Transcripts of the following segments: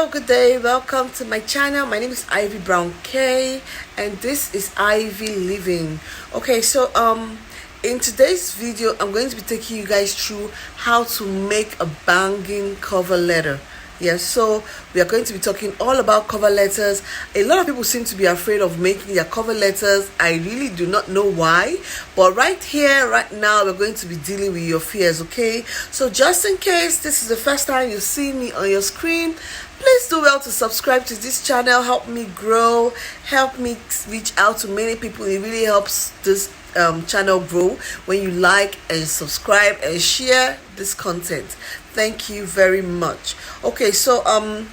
Hello, good day, welcome to my channel. My name is Ivy Brown K, and this is Ivy Living. Okay, so in today's video I'm going to be taking you guys through how to make a banging cover letter. Yes, so we are going to be talking all about cover letters. A lot of people seem to be afraid of making their cover letters. I really do not know why, but right here, right now, we're going to be dealing with your fears, okay? So just in case this is the first time you see me on your screen, please do well to subscribe to this channel. Help me grow, help me reach out to many people. It really helps this channel grow when you like and subscribe and share this content. Thank you very much. Okay, so I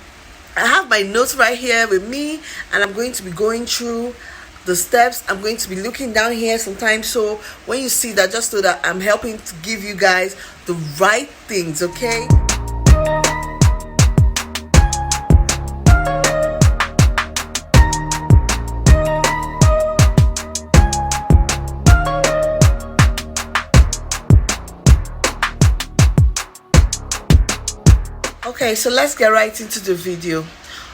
have my notes right here with me, and I'm going to be going through the steps. I'm going to be looking down here sometimes, so when you see that, just know that I'm helping to give you guys the right things, okay? Okay, so let's get right into the video.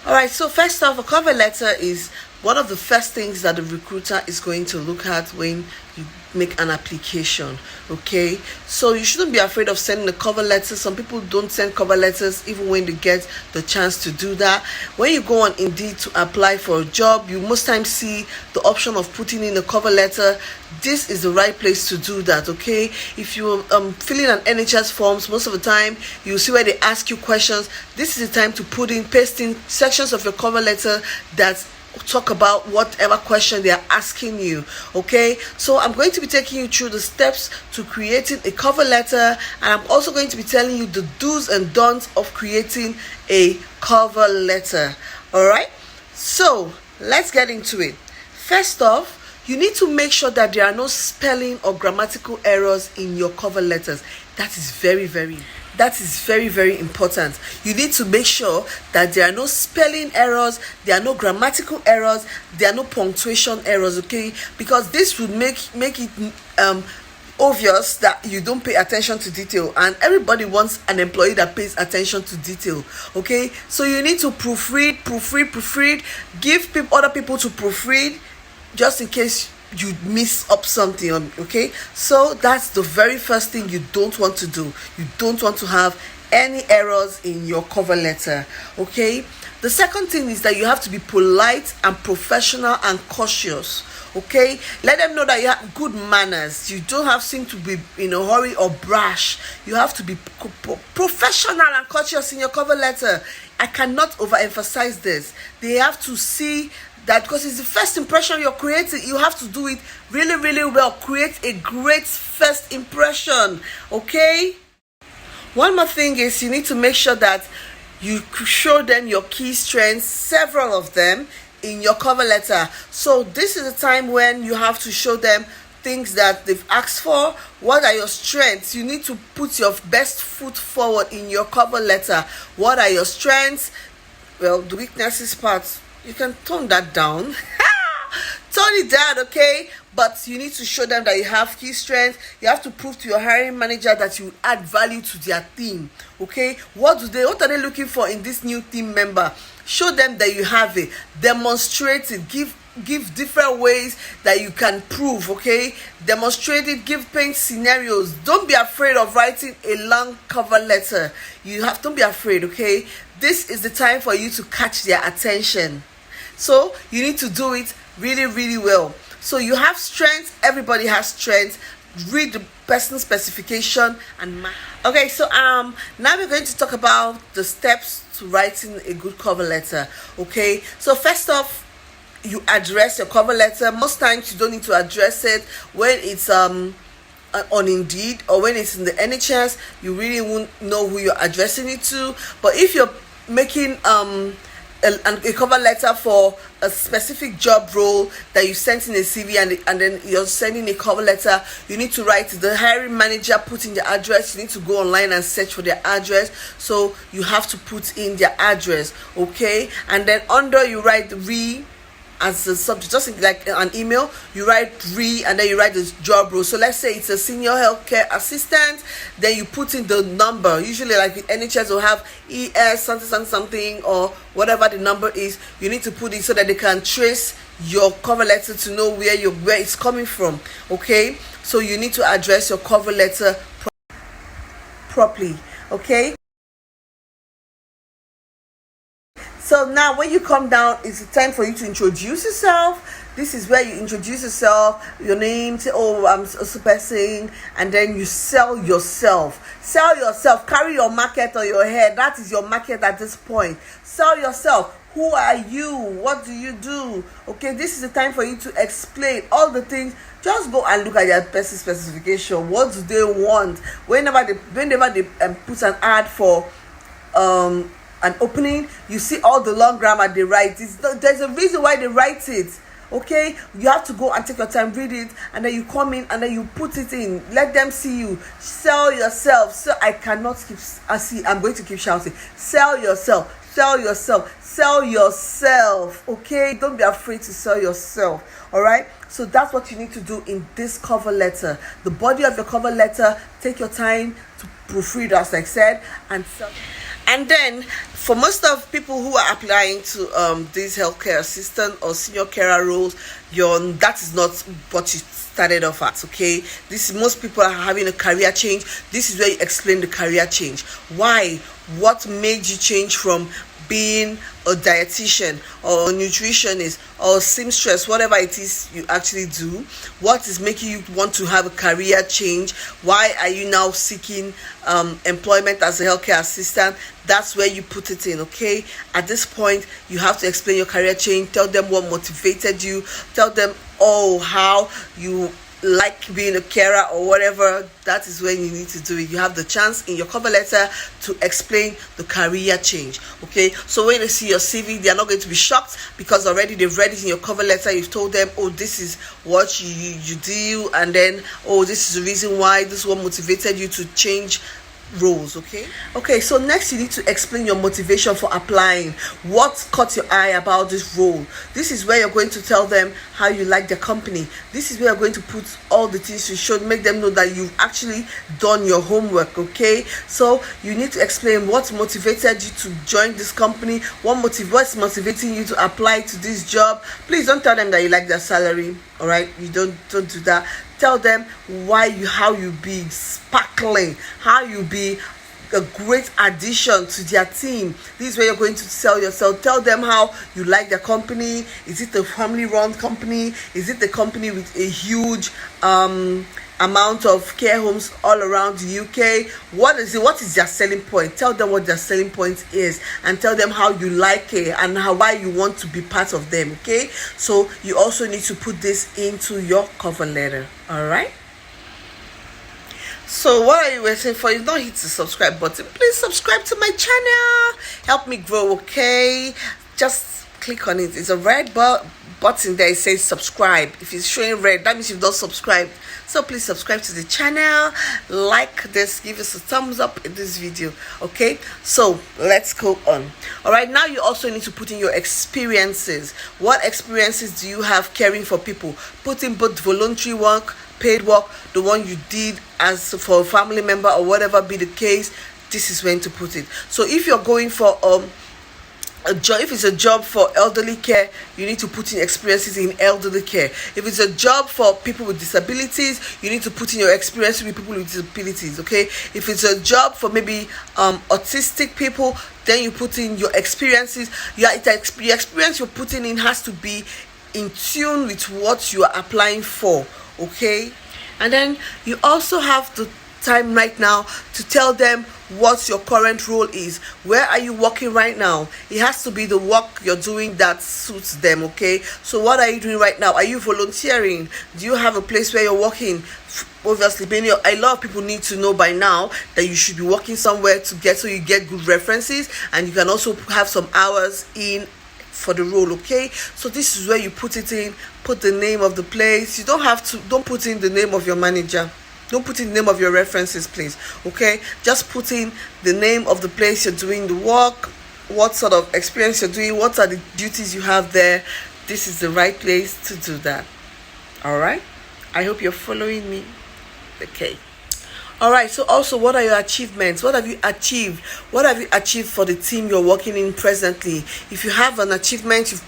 All right, so first off, a cover letter is one of the first things that the recruiter is going to look at when you make an application. Okay, so you shouldn't be afraid of sending a cover letter. Some people don't send cover letters even when they get the chance to do that. When you go on Indeed to apply for a job, you most times see the option of putting in a cover letter. This is the right place to do that, okay? If you're filling an NHS forms, most of the time you see where they ask you questions. This is the time to paste in sections of your cover letter that talk about whatever question they are asking you, okay? So I'm going to be taking you through the steps to creating a cover letter, and I'm also going to be telling you the do's and don'ts of creating a cover letter. All right, so let's get into it. First off, you need to make sure that there are no spelling or grammatical errors in your cover letters. That is very, very important. You need to make sure that there are no spelling errors, there are no grammatical errors, there are no punctuation errors, okay? Because this would make it obvious that you don't pay attention to detail, and everybody wants an employee that pays attention to detail, okay? So you need to proofread, give other people to proofread, just in case you miss up something, okay? So that's the very first thing you don't want to do. You don't want to have any errors in your cover letter, okay? The second thing is that you have to be polite and professional and cautious, okay? Let them know that you have good manners. You don't have to be in a hurry or brash. You have to be professional and cautious in your cover letter. I cannot overemphasize this. They have to see that, because it's the first impression you're creating. You have to do it really well. Create a great first impression, okay? One more thing is you need to make sure that you show them your key strengths, several of them, in your cover letter. So this is the time when you have to show them things that they've asked for. What are your strengths? You need to put your best foot forward in your cover letter. What are your strengths? Well, the weaknesses part, you can tone that down. Tone it down, okay? But you need to show them that you have key strengths. You have to prove to your hiring manager that you add value to their team, okay? What are they looking for in this new team member? Show them that you have it. Demonstrate it. Give different ways that you can prove, okay? Demonstrate it. Paint scenarios. Don't be afraid of writing a long cover letter. Don't be afraid, okay? This is the time for you to catch their attention. So you need to do it really well. So you have strengths. Everybody has strengths. Read the personal specification and okay. So now we're going to talk about the steps to writing a good cover letter. Okay. So first off, you address your cover letter. Most times you don't need to address it when it's on Indeed or when it's in the NHS. You really won't know who you're addressing it to. But if you're making a cover letter for a specific job role that you sent in a CV, and then you're sending a cover letter, you need to write the hiring manager, put in the address. You need to go online and search for their address, so you have to put in their address, okay? And then under you write as a subject, just like an email, you write and then you write the job role. So let's say it's a senior healthcare assistant, then you put in the number. Usually like the NHS will have ES something or whatever the number is. You need to put it so that they can trace your cover letter to know where it's coming from. Okay, so you need to address your cover letter properly. Okay, so now when you come down, it's time for you to introduce yourself. This is where you introduce yourself, your name, say, oh, I'm a person, and then you sell yourself. Sell yourself. Carry your market on your head. That is your market at this point. Sell yourself. Who are you? What do you do? Okay, this is the time for you to explain all the things. Just go and look at their person specification. What do they want? Whenever they put an ad for an opening, you see all the long grammar they write. There's a reason why they write it. Okay, you have to go and take your time, read it, and then you come in and then you put it in. Let them see you. Sell yourself. So I'm going to keep shouting. Sell yourself. Sell yourself. Sell yourself. Okay, don't be afraid to sell yourself. All right, so that's what you need to do in this cover letter. The body of your cover letter, take your time to proofread, as I said, and sell. And then for most of people who are applying to these healthcare assistant or senior carer roles, that is not what you started off at. Okay, most people are having a career change. This is where you explain the career change. Why? What made you change from being a dietitian or a nutritionist or seamstress, whatever it is you actually do? What is making you want to have a career change? Why are you now seeking employment as a healthcare assistant? That's where you put it in. Okay, at this point you have to explain your career change. Tell them what motivated you. Tell them how you like being a carer or whatever. That is when you need to do it. You have the chance in your cover letter to explain the career change. Okay, so when they see your CV, they are not going to be shocked because already they've read it in your cover letter. You've told them, oh, this is what you do, and then, oh, this is the reason why, this is what motivated you to change roles. Okay, so next you need to explain your motivation for applying. What caught your eye about this role? This is where you're going to tell them how you like the company. This is where you're going to put all the things you should, make them know that you've actually done your homework. Okay, so you need to explain what motivated you to join this company, what's motivating you to apply to this job. Please don't tell them that you like their salary. All right, you don't do that. Tell them how you be sparkling, how you be a great addition to their team. This is where you're going to sell yourself. Tell them how you like their company. Is it a family-run company? Is it a company with a huge amount of care homes all around the UK? What is their selling point? Tell them what their selling point is, and tell them how you like it and why you want to be part of them. Okay, so you also need to put this into your cover letter. All right, so what are you waiting for? You've not hit the subscribe button. Please subscribe to my channel, help me grow. Okay, just click on it. It's a red button there. It says subscribe. If it's showing red, that means you've not subscribed. So please subscribe to the channel, like this, give us a thumbs up in this video. Okay, so let's go on. All right, now you also need to put in your experiences. What experiences do you have caring for people? Put in both voluntary work, paid work, the one you did as for a family member or whatever be the case. This is when to put it. So if you're going for if it's a job for elderly care, you need to put in experiences in elderly care. If it's a job for people with disabilities, you need to put in your experience with people with disabilities. Okay, if it's a job for maybe autistic people, then you put in your experiences. Your experience you're putting in has to be in tune with what you are applying for. Okay, and then you also have the time right now to tell them what your current role is. Where are you working right now? It has to be the work you're doing that suits them. Okay, so what are you doing right now? Are you volunteering? Do you have a place where you're working? Obviously, a lot of people need to know by now that you should be working somewhere so you get good references, and you can also have some hours in for the role. Okay, so this is where you put it in. Put the name of the place. You don't put in the name of your manager. Don't put in the name of your references, please. Okay, just put in the name of the place you're doing the work, what sort of experience you're doing, what are the duties you have there. this is the right place to do that. All right, I hope you're following me. Okay. All right, so also, what are your achievements? What have you achieved? What have you achieved for the team you're working in presently? If you have an achievement you've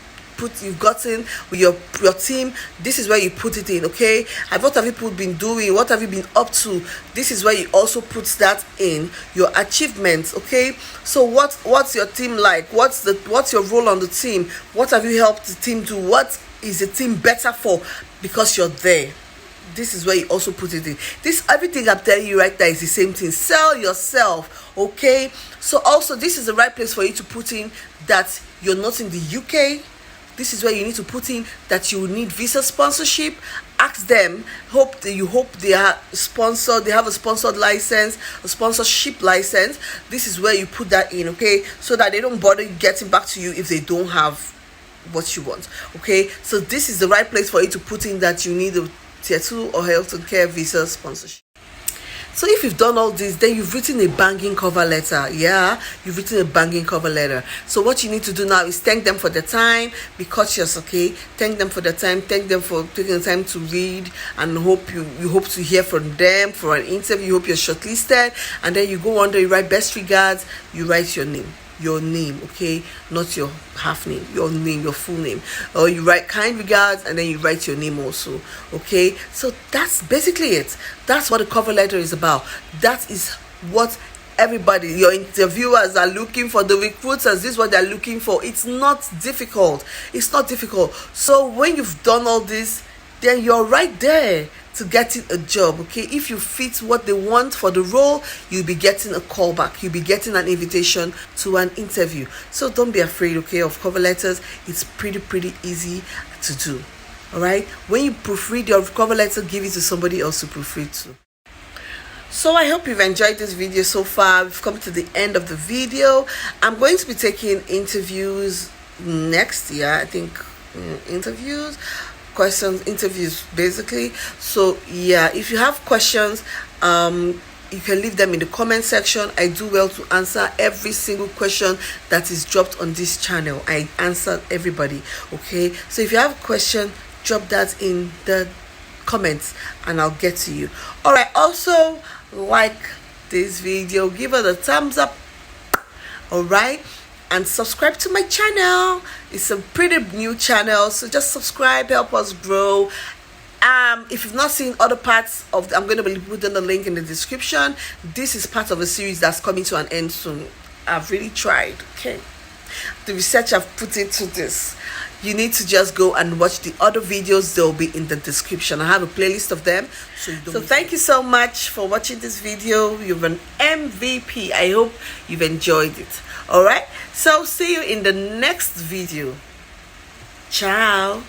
gotten with your team, this is where you put it in. Okay, and what have you been doing? What have you been up to? This is where you also put that in your achievements. Okay, so what's your team like? What's your role on the team? What have you helped the team do? What is the team better for because you're there? This is where you also put it in. This, everything I'm telling you right there, is the same thing. Sell yourself. Okay, so also, this is the right place for you to put in that you're not in the UK. This is where you need to put in that you need visa sponsorship. Ask them. Hope they are sponsored. They have a sponsored license, a sponsorship license. This is where you put that in, okay, so that they don't bother getting back to you if they don't have what you want. Okay, so this is the right place for you to put in that you need a tier 2 or health and care visa sponsorship. So if you've done all this, then you've written a banging cover letter. Yeah, you've written a banging cover letter. So what you need to do now is thank them for their time. Be courteous, okay? Thank them for their time. Thank them for taking the time to read, and you hope to hear from them for an interview. You hope you're shortlisted, and then you go under, you write best regards, you write your name, okay, not your half name, your name, your full name, or you write kind regards, and then you write your name also. Okay, so that's basically it. That's what the cover letter is about. That is what everybody, your interviewers, are looking for. The recruiters, this is what they're looking for. It's not difficult. So when you've done all this, then you're right there to getting a job. Okay, if you fit what they want for the role, you'll be getting a call back, you'll be getting an invitation to an interview. So don't be afraid, okay, of cover letters. It's pretty easy to do. All right, when you proofread your cover letter, give it to somebody else to proofread too. So I hope you've enjoyed this video so far. We've come to the end of the video. I'm going to be taking interviews next year, I think. Interviews basically. So yeah, if you have questions, you can leave them in the comment section. I do well to answer every single question that is dropped on this channel. I answer everybody. Okay, so if you have a question, drop that in the comments and I'll get to you. All right, also like this video, give it a thumbs up. All right, and subscribe to my channel. It's a pretty new channel, so just subscribe, help us grow. If you've not seen other parts of I'm going to be putting the link in the description. This is part of a series that's coming to an end soon. I've really tried, okay, the research I've put into this. You need to just go and watch the other videos. They'll be in the description. I have a playlist of them. So thank you so much for watching this video. You've an MVP. I hope you've enjoyed it. All right, so see you in the next video. Ciao.